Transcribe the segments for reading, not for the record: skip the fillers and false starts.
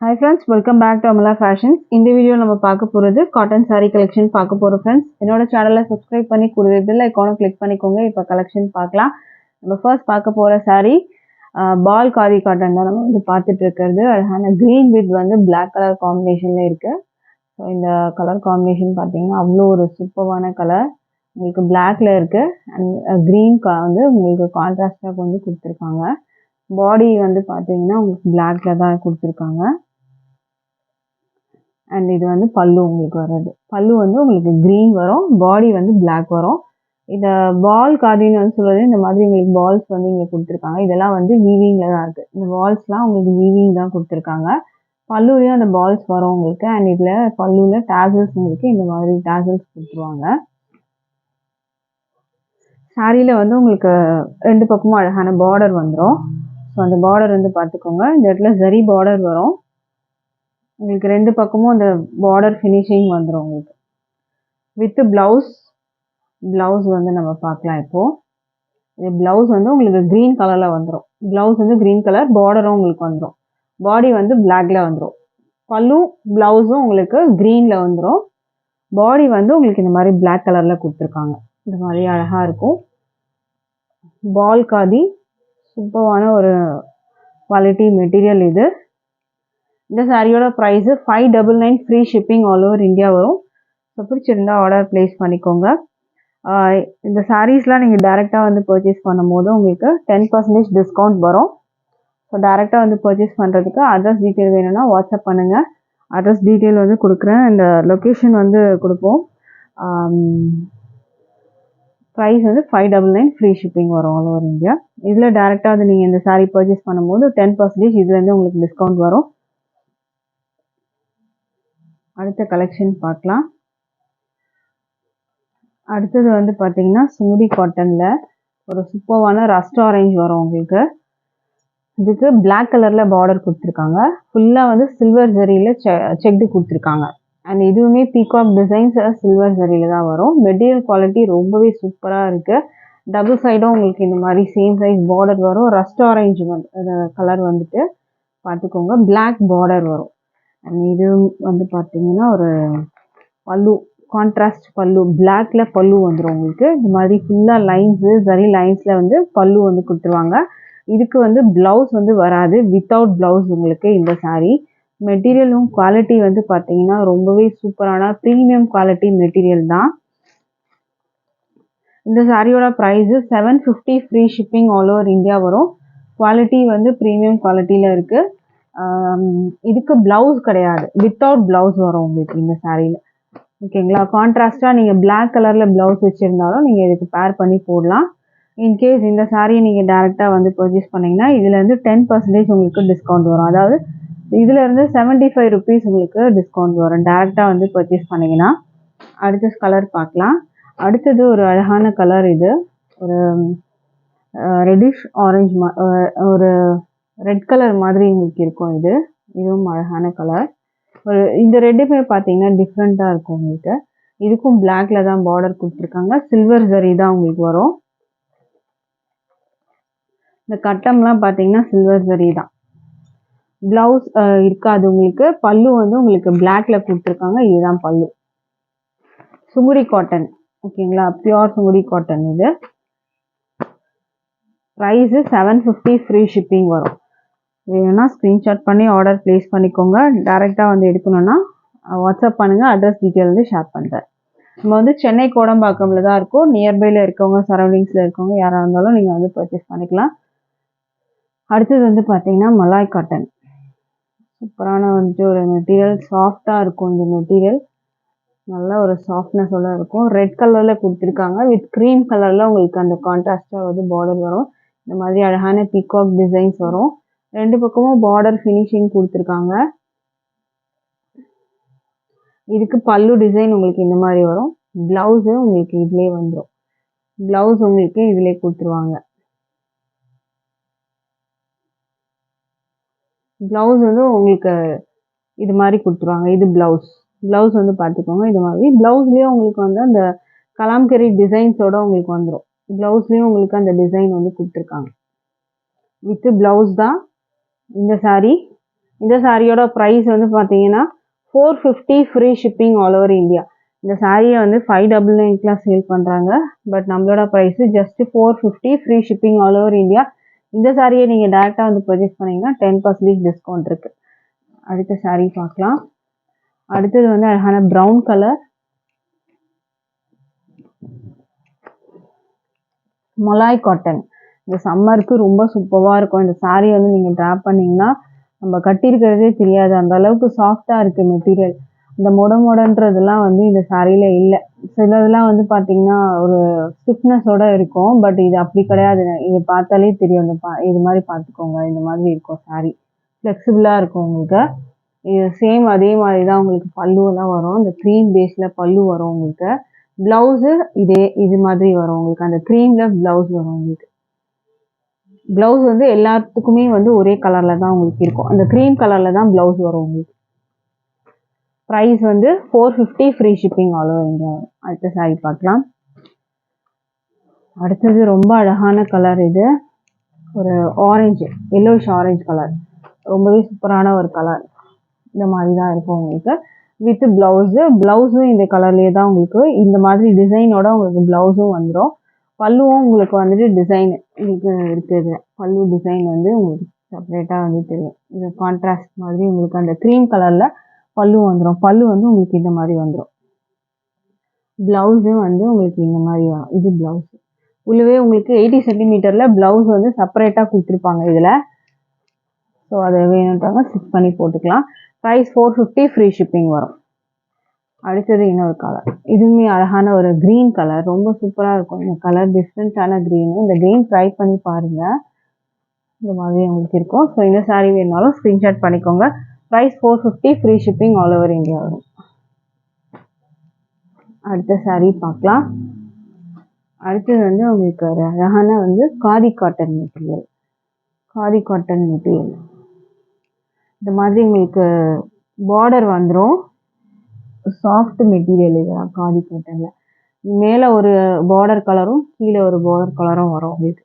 Hi friends, welcome back to Amala Fashions. இந்த video நம்ம பார்க்க போறது காட்டன் saree collection பார்க்க போறோம் friends. என்னோட சேனலை subscribe பண்ணி கூடவே bell icon click பண்ணிக்கோங்க. இப்போ collection பார்க்கலாம். நம்ம first பார்க்க போற saree ball காதி காட்டன் தான் நம்ம வந்து பார்த்துட்டு இருக்கிறது. அழகான green with வந்து black color combinationல இருக்கு. ஸோ இந்த கலர் காம்பினேஷன் பார்த்தீங்கன்னா அவ்வளோ ஒரு சூப்பரான கலர். உங்களுக்கு பிளாக்ல இருக்கு அண்ட் க்ரீன் வந்து உங்களுக்கு கான்ட்ராஸ்டாக வந்து கொடுத்துருக்காங்க. பாடி வந்து பார்த்தீங்கன்னா உங்களுக்கு பிளாக்ல தான் கொடுத்துருக்காங்க. அண்ட் இது வந்து பல்லு உங்களுக்கு வர்றது. பல்லு வந்து உங்களுக்கு க்ரீன் வரும், பாடி வந்து பிளாக் வரும். இந்த பால் காதின்னு வந்து சொல்கிறது இந்த மாதிரி உங்களுக்கு பால்ஸ் வந்து இங்கே கொடுத்துருக்காங்க. இதெல்லாம் வந்து வீவிங்கில் தான் இருக்குது. இந்த பால்ஸ்லாம் உங்களுக்கு வீவிங் தான் கொடுத்துருக்காங்க. பல்லுலேயும் அந்த பால்ஸ் வரும் உங்களுக்கு. அண்ட் இதில் பல்லுவில் டேசல்ஸ் உங்களுக்கு இந்த மாதிரி டேசல்ஸ் கொடுத்துருவாங்க. சாரியில் வந்து உங்களுக்கு ரெண்டு பக்கமும் அழகான பார்டர் வந்துடும். ஸோ அந்த பார்டர் வந்து பார்த்துக்கோங்க. இந்த இடத்துல ஜரி பார்டர் வரும். உங்களுக்கு ரெண்டு பக்கமும் அந்த பார்டர் ஃபினிஷிங் வந்துடும் உங்களுக்கு. வித் ப்ளவுஸ் வந்து நம்ம பார்க்கலாம் இப்போது. இது ப்ளவுஸ் வந்து உங்களுக்கு க்ரீன் கலரில் வந்துடும். ப்ளவுஸ் வந்து க்ரீன் கலர், பார்டரும் உங்களுக்கு வந்துடும். பாடி வந்து பிளாக்ல வந்துடும். பல்லு ப்ளவுஸும் உங்களுக்கு க்ரீனில் வந்துடும். பாடி வந்து உங்களுக்கு இந்த மாதிரி பிளாக் கலரில் கொடுத்துருக்காங்க. இந்த மாதிரி அழகாக இருக்கும். பால் காதி சூப்பரான ஒரு குவாலிட்டி மெட்டீரியல் இது. இந்த சாரியோட price 599 free shipping all over India வரும். ஸோ பிடிச்சிருந்தா ஆர்டர் ப்ளேஸ் பண்ணிக்கோங்க. இந்த சாரீஸ்லாம் நீங்கள் டேரெக்டாக வந்து பர்ச்சேஸ் பண்ணும்போது உங்களுக்கு 10% டிஸ்கவுண்ட் வரும். ஸோ டேரெக்டாக வந்து பர்ச்சேஸ் பண்ணுறதுக்கு அட்ரஸ் டீட்டெயில் வேணும்னா வாட்ஸ்அப் பண்ணுங்கள். அட்ரஸ் டீட்டெயில் வந்து கொடுக்குறேன். இந்த லொக்கேஷன் வந்து கொடுப்போம். ப்ரைஸ் வந்து 599 ஃப்ரீ ஷிப்பிங் வரும் ஆல் ஓவர் இந்தியா. இதில் டேரெக்டாக வந்து நீங்கள் இந்த சாரீ பர்ச்சேஸ் பண்ணும்போது 10% இதுலேருந்து உங்களுக்கு டிஸ்கவுண்ட் வரும். அடுத்த கலெக்ஷன் பார்க்கலாம். அடுத்தது வந்து பார்த்தீங்கன்னா சுங்குடி காட்டனில் ஒரு சூப்பரான ரஸ்ட் ஆரஞ்ச் வரும் உங்களுக்கு. இதுக்கு பிளாக் கலரில் பார்டர் கொடுத்துருக்காங்க. ஃபுல்லாக வந்து சில்வர் ஜரியில் செக்டு கொடுத்துருக்காங்க. அண்ட் இதுவுமே பீகாக் டிசைன்ஸ் சில்வர் ஜரியில் தான் வரும். மெட்டீரியல் குவாலிட்டி ரொம்பவே சூப்பராக இருக்குது. டபுள் சைடும் உங்களுக்கு இந்த மாதிரி சேம் சைஸ் பார்டர் வரும். ரஸ்ட் ஆரஞ்ச் வந்து கலர் வந்துட்டு பார்த்துக்கோங்க. பிளாக் பார்டர் வரும். அண்ட் இது வந்து பார்த்தீங்கன்னா ஒரு பல்லு, கான்ட்ராஸ்ட் பல்லு, பிளாக்ல பல்லு வந்துடும் உங்களுக்கு. இந்த மாதிரி ஃபுல்லாக லைன்ஸு ஜரி லைன்ஸில் வந்து பல்லு வந்து கொடுத்துருவாங்க. இதுக்கு வந்து ப்ளவுஸ் வந்து வராது, வித்தவுட் ப்ளவுஸ் உங்களுக்கு இந்த சாரீ. மெட்டீரியலும் குவாலிட்டி வந்து பார்த்தீங்கன்னா ரொம்பவே சூப்பரான ப்ரீமியம் குவாலிட்டி மெட்டீரியல் தான். இந்த சாரியோட price 750 free shipping all over India வரும். குவாலிட்டி வந்து ப்ரீமியம் குவாலிட்டியில் இருக்குது. இதுக்கு ப்ளவுஸ் கிடையாது, வித்தவுட் ப்ளவுஸ் வரும் உங்களுக்கு இந்த சாரியில். ஓகேங்களா? கான்ட்ராஸ்டாக நீங்கள் பிளாக் கலரில் ப்ளவுஸ் வச்சுருந்தாலும் நீங்கள் இதுக்கு பேர் பண்ணி போடலாம். இன்கேஸ் இந்த சாரியை நீங்கள் டேரெக்டாக வந்து பர்ச்சேஸ் பண்ணிங்கன்னா இதுலேருந்து 10% உங்களுக்கு டிஸ்கவுண்ட் வரும். அதாவது இதுலேருந்து 75 ருபீஸ் உங்களுக்கு டிஸ்கவுண்ட் வரும் டேரெக்டாக வந்து பர்ச்சேஸ் பண்ணிங்கன்னா. அடுத்த கலர் பார்க்கலாம். அடுத்தது ஒரு அழகான கலர். இது ஒரு ரெட்டிஷ் ஆரஞ்ச் ஒரு ரெட் கலர் மாதிரி உங்களுக்கு இருக்கும். இதுவும் அழகான கலர். ஒரு இந்த ரெட்டுமே பார்த்தீங்கன்னா டிஃப்ரெண்ட்டாக இருக்கும் உங்களுக்கு. இதுக்கும் பிளாக்ல தான் பார்டர் கொடுத்துருக்காங்க. சில்வர் ஜரி தான் உங்களுக்கு வரும். இந்த கட்டம்லாம் பார்த்தீங்கன்னா சில்வர் ஜரி தான். ப்ளவுஸ் இருக்காது உங்களுக்கு. பல்லு வந்து உங்களுக்கு பிளாக்ல கொடுத்துருக்காங்க. இதுதான் பல்லு. சுங்குடி காட்டன், ஓகேங்களா? Pure Sungudi cotton. இது ப்ரைஸு 750 ஃப்ரீ ஷிப்பிங் வரும். வேணும்னா ஸ்க்ரீன்ஷாட் பண்ணி ஆர்டர் ப்ளேஸ் பண்ணிக்கோங்க. டேரெக்டாக வந்து எடுக்கணும்னா வாட்ஸ்அப் பண்ணுங்கள். அட்ரஸ் டீட்டெயில் வந்து ஷேர் பண்ணுறேன். நம்ம வந்து சென்னை கோடம்பாக்கமில் தான் இருக்கும். நியர்பையில் இருக்கவங்க, சரௌண்டிங்ஸில் இருக்கவங்க யாராக இருந்தாலும் நீங்கள் வந்து பர்ச்சேஸ் பண்ணிக்கலாம். அடுத்தது வந்து பார்த்தீங்கன்னா மலாய் காட்டன். சூப்பரான வந்துட்டு ஒரு மெட்டீரியல், சாஃப்டாக இருக்கும் இந்த மெட்டீரியல். நல்ல ஒரு சாஃப்ட்னஸோட இருக்கும். ரெட் கலரில் கொடுத்துருக்காங்க. வித் க்ரீம் கலரில் உங்களுக்கு அந்த கான்ட்ராஸ்டாக வந்து பார்டர் வரும். இந்த மாதிரி அழகான பீகாக் டிசைன்ஸ் வரும். ரெண்டு பக்கமும் பார்டர் ஃபினிஷிங் கொடுத்துருக்காங்க. இதுக்கு பல்லு டிசைன் உங்களுக்கு இந்த மாதிரி வரும். ப்ளவுஸு உங்களுக்கு இதிலே வந்துடும். ப்ளவுஸ் உங்களுக்கு இதிலே கொடுத்துருவாங்க. ப்ளவுஸ் வந்து உங்களுக்கு இது மாதிரி கொடுத்துருவாங்க. இது ப்ளவுஸ் வந்து பார்த்துக்கோங்க. இது மாதிரி ப்ளவுஸ்லேயும் உங்களுக்கு வந்து அந்த கலாம்கரி டிசைன்ஸோட உங்களுக்கு வந்துடும். ப்ளவுஸ்லேயும் உங்களுக்கு அந்த டிசைன் வந்து கொடுத்துருக்காங்க. வித்து ப்ளவுஸ் தான் இந்த சாரீ. இந்த சாரியோட ப்ரைஸ் வந்து பார்த்தீங்கன்னா 450 free shipping all over India. இந்த சாரியை வந்து 599 சேல் பண்ணுறாங்க. பட் நம்மளோட price just 450 free shipping all over India. இந்த சாரியை நீங்கள் டேரெக்டாக வந்து பர்ச்சேஸ் பண்ணிங்கன்னா 10% டிஸ்கவுண்ட் இருக்குது. அடுத்த சாரீ பார்க்கலாம். அடுத்தது வந்து அழகான ப்ரௌன் கலர் மலாய் காட்டன். இந்த சம்மருக்கு ரொம்ப சூப்பராக இருக்கும். இந்த சாரீ வந்து நீங்கள் ட்ராப் பண்ணிங்கன்னா நம்ம கட்டியிருக்கிறதே தெரியாது, அந்த அளவுக்கு சாஃப்டாக இருக்குது மெட்டீரியல். இந்த மொடன்றதுலாம் வந்து இந்த சாரியில் இல்லை. சிலதெல்லாம் வந்து பார்த்தீங்கன்னா ஒரு ஸ்டிஃப்னஸோடு இருக்கும். பட் இது அப்படி கிடையாது. இது பார்த்தாலே தெரியும். இது மாதிரி பார்த்துக்கோங்க. இந்த மாதிரி இருக்கும் சாரீ. ஃப்ளெக்சிபிளாக இருக்கும் உங்களுக்கு. இது சேம் அதே மாதிரி தான் உங்களுக்கு பல்லுவெல்லாம் வரும். இந்த க்ரீம் பேஸில் பல்லு வரும் உங்களுக்கு. ப்ளவுஸு இது மாதிரி வரும் உங்களுக்கு. அந்த க்ரீமில் ப்ளவுஸ் வரும் உங்களுக்கு. ப்ளவுஸ் வந்து எல்லாத்துக்குமே வந்து ஒரே கலரில் தான் உங்களுக்கு இருக்கும். அந்த க்ரீம் கலரில் தான் ப்ளவுஸ் வரும் உங்களுக்கு. ப்ரைஸ் வந்து 450 free shipping all over India. அடுத்த சாரி பார்க்கலாம். அடுத்தது ரொம்ப அழகான கலர். இது ஒரு ஆரஞ்சு, எல்லோஷ் ஆரஞ்சு கலர். ரொம்பவே சூப்பரான ஒரு கலர். இந்த மாதிரி தான் இருக்கும் உங்களுக்கு. வித் ப்ளவுஸும் இந்த கலர்லேயே தான் உங்களுக்கு இந்த மாதிரி டிசைனோட உங்களுக்கு ப்ளவுஸும் வந்துடும். பல்லுவும் உங்களுக்கு வந்துட்டு டிசைன் உங்களுக்கு இருக்குது. பல்லு டிசைன் வந்து உங்களுக்கு செப்பரேட்டாக வந்து தெரியும். இது கான்ட்ராஸ்ட் மாதிரி உங்களுக்கு அந்த க்ரீம் கலரில் பல்லு வந்துடும். பல்லு வந்து உங்களுக்கு இந்த மாதிரி வந்துடும். ப்ளவுஸும் வந்து உங்களுக்கு இந்த மாதிரி வரும். இது ப்ளவுஸ் உள்ளவே உங்களுக்கு 80 சென்டிமீட்டரில் ப்ளவுஸ் வந்து செப்பரேட்டாக கொடுத்துருப்பாங்க இதில். ஸோ அதை வேணுன்றாங்க ஸ்டிச் பண்ணி போட்டுக்கலாம். ப்ரைஸ் 450 ஃப்ரீ ஷிப்பிங் வரும். அடுத்தது இன்னொரு கலர். இதுவுமே அழகான ஒரு க்ரீன் கலர். ரொம்ப சூப்பராக இருக்கும் இந்த கலர். டிஃப்ரெண்ட்டான க்ரீனு. இந்த க்ரீன் ட்ரை பண்ணி பாருங்கள். இந்த மாதிரி உங்களுக்கு இருக்கும். ஸோ இந்த சாரீ வேணுனாலும் ஸ்க்ரீன்ஷாட் பண்ணிக்கோங்க. Price 450 free shipping all over India வரும். அடுத்த சாரீ பார்க்கலாம். அடுத்தது வந்து உங்களுக்கு ஒரு அழகான வந்து khadi cotton material. Khadi cotton material இந்த மாதிரி உங்களுக்கு பார்டர் வந்துடும். சாஃப்ட் மெட்டீரியல் இதெல்லாம் காதி காட்டனில். மேலே ஒரு பார்டர் கலரும் கீழே ஒரு பார்டர் கலரும் வரும் உங்களுக்கு.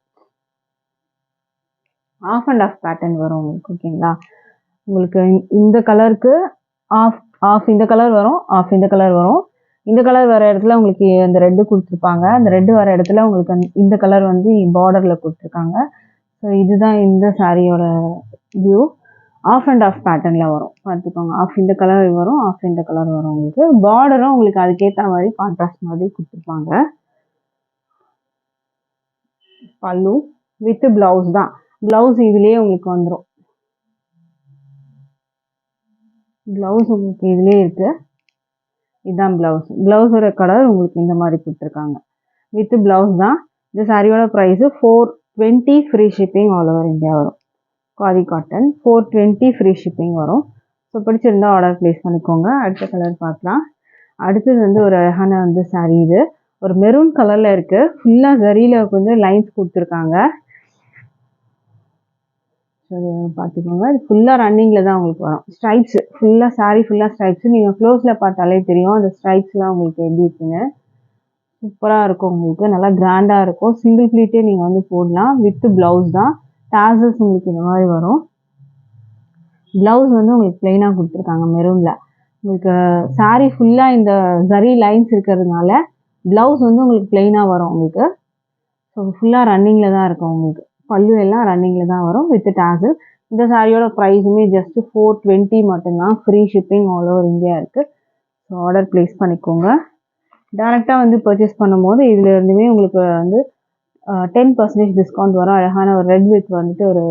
ஆஃப் அண்ட் ஆஃப் பேட்டர்ன் வரும் உங்களுக்கு. ஓகேங்களா? உங்களுக்கு இந்த கலருக்கு ஆஃப் இந்த கலர் வரும், ஆஃப் இந்த கலர் வரும். இந்த கலர் வர இடத்துல உங்களுக்கு அந்த ரெட்டு கொடுத்துருப்பாங்க. அந்த ரெட்டு வர இடத்துல உங்களுக்கு இந்த கலர் வந்து பார்டரில் கொடுத்துருக்காங்க. ஸோ இதுதான் இந்த சாரியோட வியூ. ஆஃப் அண்ட் ஆஃப் பேட்டர்னில் வரும். பார்த்துக்கோங்க. ஆஃப் இந்த கலர் வரும், ஆஃப் இந்த கலர் வரும் உங்களுக்கு. பார்டரும் உங்களுக்கு அதுக்கேற்ற மாதிரி கான்ட்ராஸ்ட் மாதிரி கொடுத்துருப்பாங்க. பல்லு வித் ப்ளவுஸ் தான். ப்ளவுஸ் இதுலேயே உங்களுக்கு வந்துடும். ப்ளவுஸ் உங்களுக்கு இதுலேயே இருக்குது. இதுதான் ப்ளவுஸ். ப்ளவுஸோட கலர் உங்களுக்கு இந்த மாதிரி கொடுத்துருக்காங்க. வித் ப்ளவுஸ் தான். இந்த சாரியோட price 420 free shipping all over India வரும். காதி காட்டன் 420 ஃப்ரீ ஷிப்பிங் வரும். ஸோ பிடிச்சிருந்தா ஆர்டர் ப்ளேஸ் பண்ணிக்கோங்க. அடுத்த கலர் பார்க்கலாம். அடுத்தது வந்து ஒரு அழகான வந்து சாரீ. இது ஒரு மெரூன் கலரில் இருக்குது. ஃபுல்லாக ஜரியில் வந்து லைன்ஸ் கொடுத்துருக்காங்க. ஸோ இது பார்த்துக்கோங்க. இது ஃபுல்லாக ரன்னிங்கில் தான் உங்களுக்கு வரும். ஸ்ட்ரைப்ஸு ஃபுல்லாக சாரீ ஃபுல்லாக ஸ்ட்ரைப்ஸு. நீங்கள் க்ளோஸில் பார்த்தாலே தெரியும் அந்த ஸ்ட்ரைப்ஸ்லாம் உங்களுக்கு எப்படி இருக்குன்னு. சூப்பராக இருக்கும் உங்களுக்கு. நல்லா கிராண்டாக இருக்கும். சிங்கிள் ப்ளீட்டே நீங்கள் வந்து போடலாம். வித் ப்ளவுஸ் தான். டாசல்ஸ் உங்களுக்கு இந்த மாதிரி வரும். ப்ளவுஸ் வந்து உங்களுக்கு ப்ளைனாக கொடுத்துருக்காங்க மெரூனில். உங்களுக்கு சாரீ ஃபுல்லாக இந்த ஜரி லைன்ஸ் இருக்கிறதுனால ப்ளவுஸ் வந்து உங்களுக்கு ப்ளைனாக வரும் உங்களுக்கு. ஸோ ஃபுல்லாக ரன்னிங்கில் தான் இருக்கும் உங்களுக்கு. பல்லு எல்லாம் ரன்னிங்கில் தான் வரும் வித் டாசல். இந்த சாரியோட ப்ரைஸுமே ஜஸ்ட் 420 மட்டும்தான். Free shipping all over India இருக்குது. ஸோ ஆர்டர் ப்ளேஸ் பண்ணிக்கோங்க. டேரெக்டாக வந்து பர்ச்சேஸ் பண்ணும்போது இதில் இருந்துமே உங்களுக்கு வந்து 10% டிஸ்கவுண்ட் வரும். அழகான ஒரு ரெட் வித் வந்துட்டு ஒரு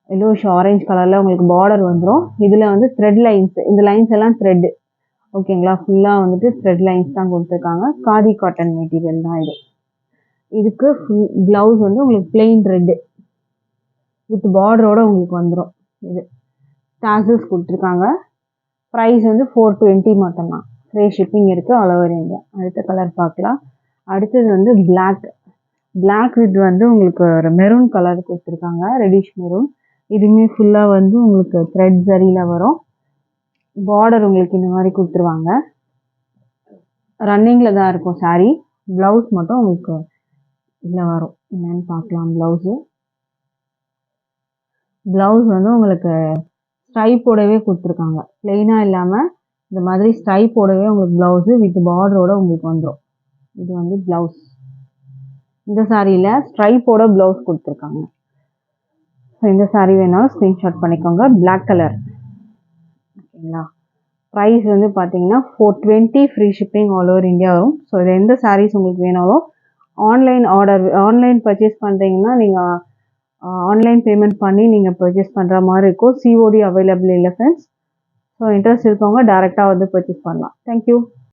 எல்லோஷ் ஆரஞ்சு கலரில் உங்களுக்கு பார்டர் வந்துடும். இதில் வந்து த்ரெட் லைன்ஸ், இந்த லைன்ஸ் எல்லாம் த்ரெட்டு. ஓகேங்களா? ஃபுல்லாக வந்துட்டு த்ரெட் லைன்ஸ் தான் கொடுத்துருக்காங்க. காதி காட்டன் மெட்டீரியல் தான் இது. இதுக்கு ஃபுல் ப்ளவுஸ் வந்து உங்களுக்கு பிளெயின் ரெட்டு வித் பார்டரோட உங்களுக்கு வந்துடும். இது டாசல்ஸ் கொடுத்துருக்காங்க. ப்ரைஸ் வந்து 420 மட்டும்தான். ஃப்ரீ ஷிப்பிங் இருக்குது ஆல் ஓவர் இந்தியா. அடுத்த கலர் பார்க்கலாம். அடுத்தது வந்து பிளாக் வித் வந்து உங்களுக்கு ஒரு மெரூன் கலர் கொடுத்துருக்காங்க. Reddish maroon. இதுவுமே ஃபுல்லாக வந்து உங்களுக்கு த்ரெட் ஜரியில் வரும். பார்டர் உங்களுக்கு இந்த மாதிரி கொடுத்துருவாங்க. ரன்னிங்கில் தான் இருக்கும் சாரீ. ப்ளவுஸ் மட்டும் உங்களுக்கு இதில் வரும். என்னென்னு பார்க்கலாம். ப்ளவுஸ் வந்து உங்களுக்கு ஸ்ட்ரைப்போடவே கொடுத்துருக்காங்க. பிளெயினாக இல்லாமல் இந்த மாதிரி ஸ்ட்ரைப்போடவே உங்களுக்கு ப்ளவுஸு வித் பார்டரோட உங்களுக்கு வந்துடும். இது வந்து ப்ளவுஸ். இந்த சாரியில் ஸ்ட்ரைப்போட ப்ளவுஸ் கொடுத்துருக்காங்க. ஸோ இந்த சாரீ வேணாலும் ஸ்க்ரீன்ஷாட் பண்ணிக்கோங்க. Black colour. ஓகேங்களா. ப்ரைஸ் வந்து பார்த்தீங்கன்னா 420 free shipping all over India வரும். ஸோ இது எந்த சாரீஸ் உங்களுக்கு வேணாலும் ஆன்லைன் பர்ச்சேஸ் பண்ணுறீங்கன்னா நீங்கள் ஆன்லைன் பேமெண்ட் பண்ணி நீங்கள் பர்ச்சேஸ் பண்ணுற மாதிரி இருக்கும். சிஓடி அவைலபிள் இல்லை ஃப்ரெண்ட்ஸ். ஸோ இன்ட்ரெஸ்ட் இருக்கவங்க டேரெக்டாக வந்து பர்ச்சேஸ் பண்ணலாம். தேங்க்யூ.